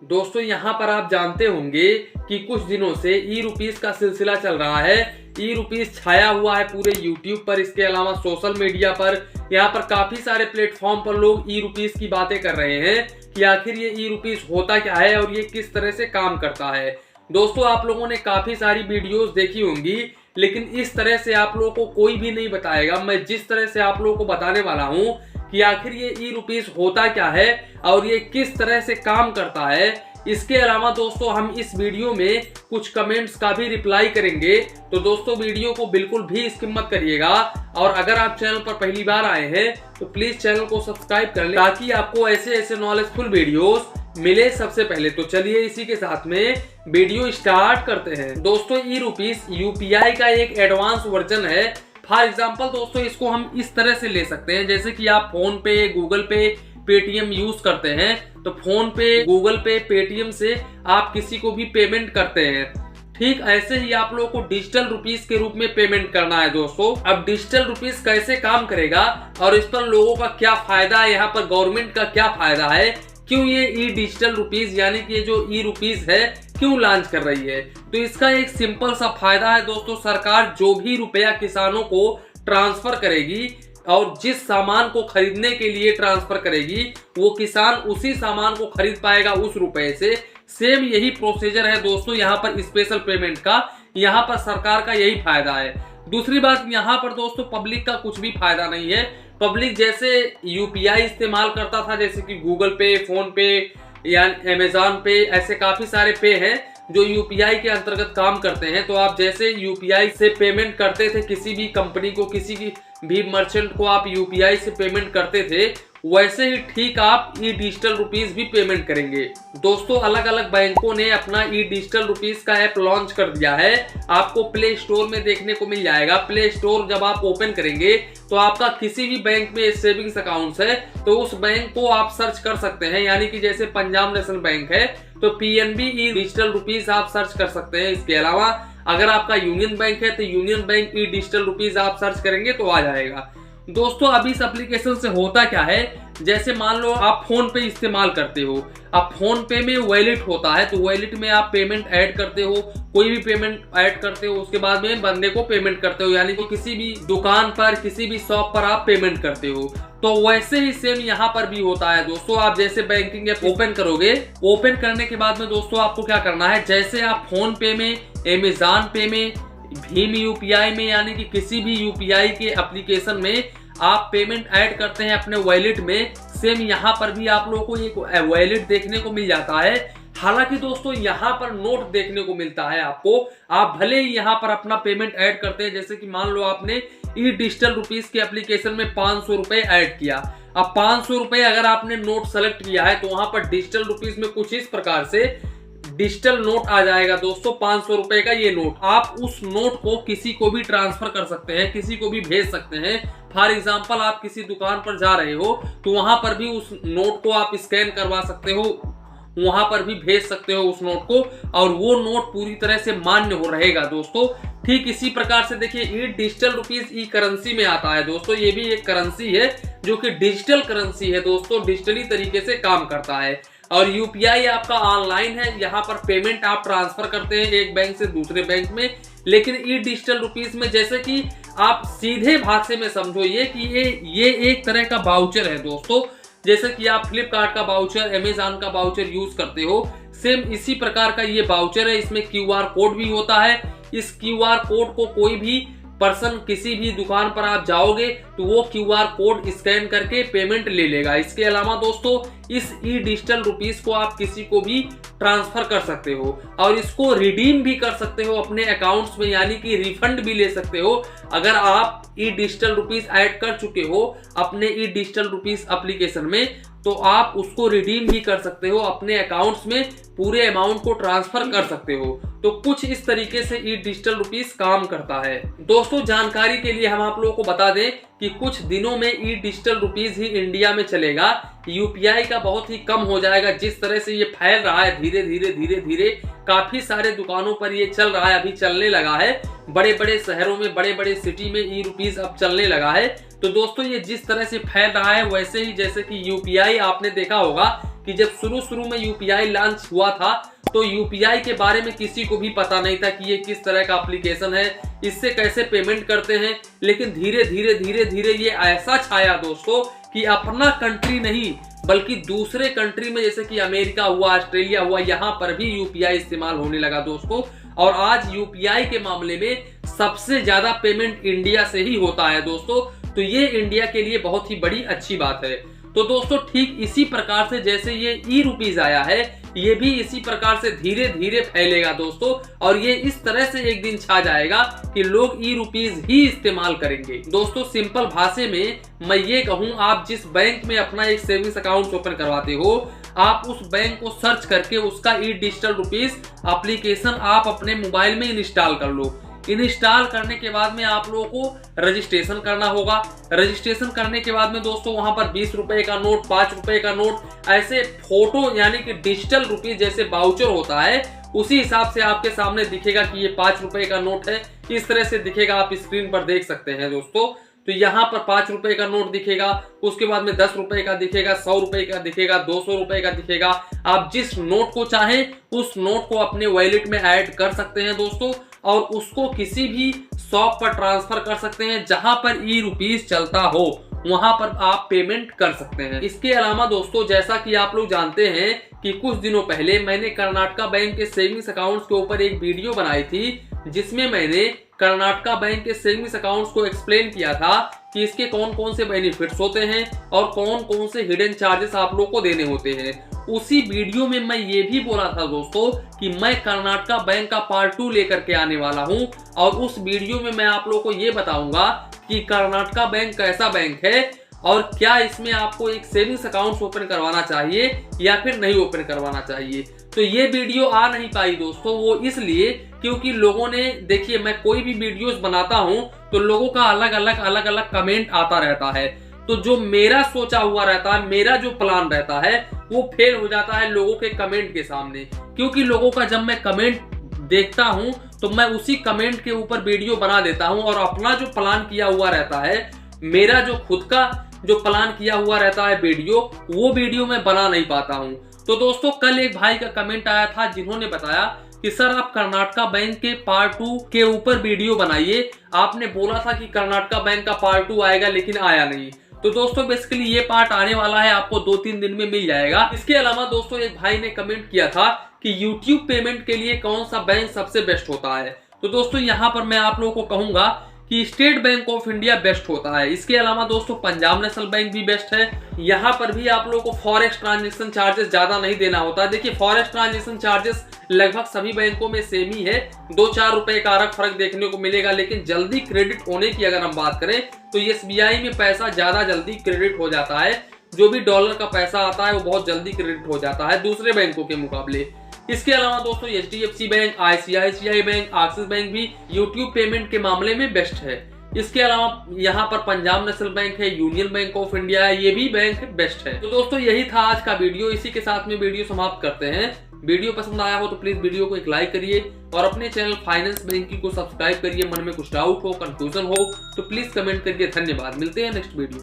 दोस्तों यहाँ पर आप जानते होंगे कि कुछ दिनों से ई रुपीस का सिलसिला चल रहा है। ई रुपीस छाया हुआ है पूरे यूट्यूब पर, इसके अलावा सोशल मीडिया पर, यहाँ पर काफी सारे प्लेटफॉर्म पर लोग ई रुपीस की बातें कर रहे हैं कि आखिर ये ई रुपीस होता क्या है और ये किस तरह से काम करता है। दोस्तों आप लोगों ने काफी सारी वीडियोस देखी होंगी, लेकिन इस तरह से आप लोगों को कोई भी नहीं बताएगा। मैं जिस तरह से आप लोगों को बताने वाला हूँ कि आखिर ये ई रुपीस होता क्या है और ये किस तरह से काम करता है। इसके अलावा दोस्तों हम इस वीडियो में कुछ कमेंट्स का भी रिप्लाई करेंगे, तो दोस्तों वीडियो को बिल्कुल भी स्किप मत करिएगा। और अगर आप चैनल पर पहली बार आए हैं तो प्लीज चैनल को सब्सक्राइब कर लें ताकि आपको ऐसे नॉलेजफुल वीडियोस मिले सबसे पहले। तो चलिए इसी के साथ में वीडियो स्टार्ट करते हैं। दोस्तों ई रुपीस यूपीआई का एक एडवांस वर्जन है। फॉर एग्जाम्पल दोस्तों इसको हम इस तरह से ले सकते हैं, जैसे कि आप फोन पे, गूगल पे, पेटीएम यूज करते हैं, तो फोन पे, गूगल पे, पेटीएम से आप किसी को भी पेमेंट करते हैं। ठीक ऐसे ही आप लोगों को डिजिटल रुपीस के रूप में पेमेंट करना है। दोस्तों अब डिजिटल रुपीस कैसे काम करेगा और इस पर लोगों का क्या फायदा है, यहाँ पर गवर्नमेंट का क्या फायदा है, क्यों ये ई डिजिटल रुपीस यानी कि ये जो ई रुपीस है क्यों लॉन्च कर रही है, तो इसका एक सिंपल सा फायदा है दोस्तों। सरकार जो भी रुपया किसानों को ट्रांसफर करेगी और जिस सामान को खरीदने के लिए ट्रांसफर करेगी वो किसान उसी सामान को खरीद पाएगा उस रुपए से। सेम यही प्रोसीजर है दोस्तों यहाँ पर स्पेशल पेमेंट का, यहाँ पर सरकार का यही फायदा है। दूसरी बात यहाँ पर दोस्तों पब्लिक का कुछ भी फायदा नहीं है। पब्लिक जैसे यूपीआई इस्तेमाल करता था, जैसे कि गूगल पे, फोन पे या अमेजॉन पे, ऐसे काफी सारे पे हैं जो यूपीआई के अंतर्गत काम करते हैं। तो आप जैसे यूपीआई से पेमेंट करते थे किसी भी कंपनी को, किसी भी मर्चेंट को आप यूपीआई से पेमेंट करते थे, वैसे ही ठीक आप ई डिजिटल रुपीस भी पेमेंट करेंगे। दोस्तों अलग अलग बैंकों ने अपना ई डिजिटल रुपीस का ऐप लॉन्च कर दिया है, आपको प्ले स्टोर में देखने को मिल जाएगा। प्ले स्टोर जब आप ओपन करेंगे तो आपका किसी भी बैंक में सेविंग्स अकाउंट है तो उस बैंक को आप सर्च कर सकते हैं, यानी कि जैसे पंजाब नेशनल बैंक है तो पीएनबी ई डिजिटल रुपीस आप सर्च कर सकते हैं। इसके अलावा अगर आपका यूनियन बैंक है तो यूनियन बैंक ई डिजिटल रुपीस आप सर्च करेंगे तो आ जाएगा। दोस्तों अब इस एप्लीकेशन से होता क्या है, जैसे मान लो आप फोन पे इस्तेमाल करते हो, अब फोन पे में वॉलेट होता है, तो वॉलेट में आप पेमेंट ऐड करते हो, कोई भी पेमेंट ऐड करते हो, उसके बाद में बंदे को पेमेंट करते हो, यानी कि किसी भी दुकान पर, किसी भी शॉप पर आप पेमेंट करते हो। तो वैसे ही सेम यहाँ पर भी होता है दोस्तों। आप जैसे बैंकिंग ऐप ओपन करोगे, ओपन करने के बाद में दोस्तों आपको क्या करना है, जैसे आप फोन पे में, अमेजॉन पे में, भीम यूपीआई में, यानी कि किसी भी यूपीआई के एप्लीकेशन में आप पेमेंट ऐड करते हैं अपने वॉलेट में, सेम यहाँ पर भी आप लोगों को एक वॉलेट देखने को मिल जाता है। हालांकि दोस्तों यहाँ पर नोट देखने को मिलता है आपको। आप भले ही यहाँ पर अपना पेमेंट ऐड करते हैं, जैसे कि मान लो आपने ई डिजिटल रुपीस के एप्लीकेशन में 500 रुपए ऐड किया। अब 500 रुपए अगर आपने नोट सेलेक्ट किया है तो वहां पर डिजिटल रुपीस में कुछ इस प्रकार से डिजिटल नोट आ जाएगा दोस्तों, 500 रुपए का ये नोट। आप उस नोट को किसी को भी ट्रांसफर कर सकते हैं, किसी को भी भेज सकते हैं। फॉर एग्जांपल आप किसी दुकान पर जा रहे हो तो वहां पर भी उस नोट को आप स्कैन करवा सकते हो, वहां पर भी भेज सकते हो उस नोट को, और वो नोट पूरी तरह से मान्य हो रहेगा दोस्तों। ठीक इसी प्रकार से देखिए ई डिजिटल रुपीस ई करेंसी में आता है दोस्तों। ये भी एक करेंसी है जो कि डिजिटल करेंसी है दोस्तों, डिजिटली तरीके से काम करता है। और यूपीआई आपका ऑनलाइन है, यहाँ पर पेमेंट आप ट्रांसफर करते हैं एक बैंक से दूसरे बैंक में। लेकिन ई डिजिटल रुपीस में जैसे कि आप सीधे भाषा में समझो ये कि ये एक तरह का वाउचर है दोस्तों। जैसे कि आप फ्लिपकार्ट का वाउचर, अमेजॉन का वाउचर यूज करते हो, सेम इसी प्रकार का ये वाउचर है। इसमें क्यूआर कोड भी होता है। इस क्यूआर कोड को कोई भी पर्सन, किसी भी दुकान पर आप जाओगे तो वो क्यूआर कोड स्कैन करके पेमेंट ले लेगा। इसके अलावा दोस्तों इस ई डिजिटल रुपीस को आप किसी को भी ट्रांसफर कर सकते हो और इसको रिडीम भी कर सकते हो अपने अकाउंट्स में, यानी कि रिफंड भी ले सकते हो। अगर आप ई डिजिटल रुपीस ऐड कर चुके हो अपने ई डिजिटल रुपीस एप्लीकेशन में तो आप उसको रिडीम भी कर सकते हो, अपने अकाउंट्स में पूरे अमाउंट को ट्रांसफर कर सकते हो। तो कुछ इस तरीके से ई डिजिटल रुपीस काम करता है दोस्तों। जानकारी के लिए हम आप लोगों को बता दें कि कुछ दिनों में ई डिजिटल रुपीस ही इंडिया में चलेगा। यूपीआई का बहुत ही कम हो जाएगा। जिस तरह से ये फैल रहा है धीरे धीरे धीरे धीरे, काफी सारे दुकानों पर ये चल रहा है, अभी चलने लगा है। बड़े बड़े शहरों में, बड़े बड़े सिटी में ई रुपीस अब चलने लगा है। तो दोस्तों ये जिस तरह से फैल रहा है वैसे ही, जैसे कि यूपीआई आपने देखा होगा कि जब शुरू में यूपीआई लॉन्च हुआ था तो यूपीआई के बारे में किसी को भी पता नहीं था कि ये किस तरह का एप्लीकेशन है, इससे कैसे पेमेंट करते हैं। लेकिन धीरे धीरे ये ऐसा छाया दोस्तों कि अपना कंट्री नहीं बल्कि दूसरे कंट्री में जैसे कि अमेरिका हुआ, ऑस्ट्रेलिया हुआ, यहाँ पर भी यूपीआई इस्तेमाल होने लगा दोस्तों। और आज यूपीआई के मामले में सबसे ज्यादा पेमेंट इंडिया से ही होता है दोस्तों। तो ये इंडिया के लिए बहुत ही बड़ी अच्छी बात है। तो दोस्तों ठीक इसी प्रकार से जैसे ये ई रुपीज आया है, ये भी इसी प्रकार से धीरे धीरे फैलेगा दोस्तों। और ये इस तरह से एक दिन छा जाएगा कि लोग ई रुपीज ही इस्तेमाल करेंगे दोस्तों। सिंपल भाषा में मैं ये कहूँ, आप जिस बैंक में अपना एक सेविंग्स अकाउंट ओपन करवाते हो, आप उस बैंक को सर्च करके उसका ई डिजिटल रुपीज एप्लीकेशन आप अपने मोबाइल में इंस्टॉल कर लो। इंस्टॉल करने के बाद में आप लोगों को रजिस्ट्रेशन करना होगा। रजिस्ट्रेशन करने के बाद में दोस्तों वहां पर 20 रुपए का नोट, 5 रुपए का नोट, ऐसे फोटो यानी कि डिजिटल रुपीज जैसे बाउचर होता है उसी हिसाब से आपके सामने दिखेगा कि ये 5 रुपए का नोट है। इस तरह से दिखेगा, आप स्क्रीन पर देख सकते हैं दोस्तों। तो यहाँ पर 5 रुपए का नोट दिखेगा, उसके बाद में 10 रुपए का दिखेगा, 100 रुपए का दिखेगा, 200 रुपए का दिखेगा। आप जिस नोट को चाहें उस नोट को अपने वॉलेट में ऐड कर सकते हैं दोस्तों, और उसको किसी भी शॉप पर ट्रांसफर कर सकते हैं जहां पर ई रुपीज चलता हो, वहां पर आप पेमेंट कर सकते हैं। इसके अलावा दोस्तों जैसा कि आप लोग जानते हैं कि कुछ दिनों पहले मैंने कर्नाटका बैंक के सेविंग्स अकाउंट्स के ऊपर एक वीडियो बनाई थी, जिसमें मैंने कर्नाटका बैंक के सेविंग्स अकाउंट्स को एक्सप्लेन किया था कि इसके कौन कौन से बेनिफिट्स होते हैं और कौन कौन से हिडन चार्जेस आप लोग को देने होते हैं। उसी वीडियो में मैं ये भी बोला था दोस्तों कि मैं कर्नाटका बैंक का पार्ट 2 लेकर के आने वाला हूं, और उस वीडियो में मैं आप लोगों को ये बताऊंगा कि कर्नाटका बैंक कैसा बैंक है और क्या इसमें आपको एक सेविंग्स अकाउंट ओपन करवाना चाहिए या फिर नहीं ओपन करवाना चाहिए। तो ये वीडियो आ नहीं पाई दोस्तों, वो इसलिए क्योंकि लोगों ने, देखिए मैं कोई भी वीडियोस बनाता हूं तो लोगों का अलग अलग कमेंट आता रहता है। तो जो मेरा सोचा हुआ रहता है, मेरा जो प्लान रहता है, वो फेल हो जाता है लोगों के कमेंट के सामने। क्योंकि लोगों का जब मैं कमेंट देखता हूं तो मैं उसी कमेंट के ऊपर वीडियो बना देता हूं, और अपना जो प्लान किया हुआ रहता है, मेरा जो खुद का जो प्लान किया हुआ रहता है वीडियो, वो वीडियो मैं बना नहीं पाता हूं। तो दोस्तों कल एक भाई का कमेंट आया था जिन्होंने बताया कि सर आप कर्नाटका बैंक के पार्ट 2 के ऊपर वीडियो बनाइए। आपने बोला था कि कर्नाटका बैंक का पार्ट 2 आएगा लेकिन आया नहीं। तो दोस्तों बेसिकली ये पार्ट आने वाला है, आपको 2-3 दिन में मिल जाएगा। इसके अलावा दोस्तों एक भाई ने कमेंट किया था कि YouTube पेमेंट के लिए कौन सा बैंक सबसे बेस्ट होता है। तो दोस्तों यहाँ पर मैं आप लोगों को कहूंगा कि state bank of India best होता है। इसके अलावा दोस्तों पंजाब नेशनल बैंक भी बेस्ट है। यहाँ पर भी आप लोगों को फॉरेक्स ट्रांजेक्शन चार्जेस ज्यादा नहीं देना होता है। देखिए फॉरेक्स ट्रांजेक्शन चार्जेस लगभग सभी बैंकों में सेम ही है, 2-4 रुपए का अलग फर्क देखने को मिलेगा। लेकिन जल्दी क्रेडिट होने की अगर हम बात करें तो SBI में पैसा ज्यादा जल्दी क्रेडिट हो जाता है। जो भी डॉलर का पैसा आता है वो बहुत जल्दी क्रेडिट हो जाता है दूसरे बैंकों के मुकाबले। इसके अलावा दोस्तों HDFC bank, ICICI bank, axis bank भी YouTube पेमेंट के मामले में बेस्ट है। इसके अलावा यहाँ पर पंजाब नेशनल बैंक है, यूनियन बैंक ऑफ इंडिया है, ये भी बैंक बेस्ट है। तो दोस्तों यही था आज का वीडियो, इसी के साथ में वीडियो समाप्त करते हैं। वीडियो पसंद आया हो तो प्लीज वीडियो को एक लाइक करिए और अपने चैनल फाइनेंस बैंकिंग को सब्सक्राइब करिए। मन में कुछ डाउट हो, कंफ्यूजन हो तो प्लीज कमेंट करिए। धन्यवाद, मिलते हैं नेक्स्ट वीडियो।